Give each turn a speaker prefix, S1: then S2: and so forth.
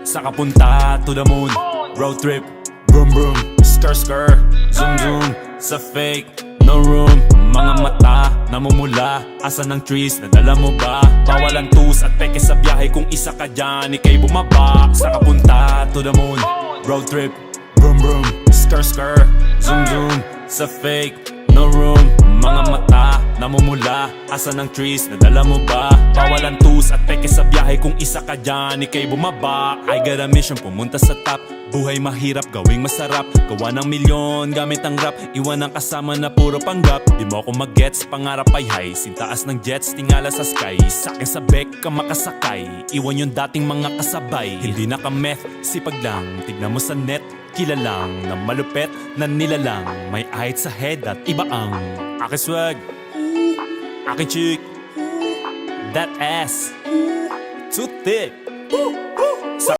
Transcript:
S1: Saka punta to the moon. Road trip, vroom vroom, skr skr, zoom zoom. Sa fake, no room. Mga mata, namumula. Asan ang trees, nadala mo ba? Bawalan tus at peke sa biyahe. Kung isa ka dyan, ikay bumaba. Saka punta to the moon. Road trip, vroom vroom, skr skr, zoom zoom. Sa fake, no room. Mga mata, namumula. Asan ang trees, nadala mo ba? Bawalan tus at peke sa biyahe. Kung isa ka dyan, ikay bumaba. I got a mission, pumunta sa top. Buhay mahirap, gawing masarap. Gawa ng milyon, gamit ang rap. Iwan ang kasama na puro panggap. Di mo ako mag-gets, pangarap ay high. Sintaas ng jets, tingala sa sky. Sakin sa bek ka makasakay. Iwan yung dating mga kasabay. Hindi nakameth, sipag lang. Tignan mo sa net, kilalang na malupet na nilalang. May ahit sa head at iba ang aking swag, aking chick, that ass, too thick.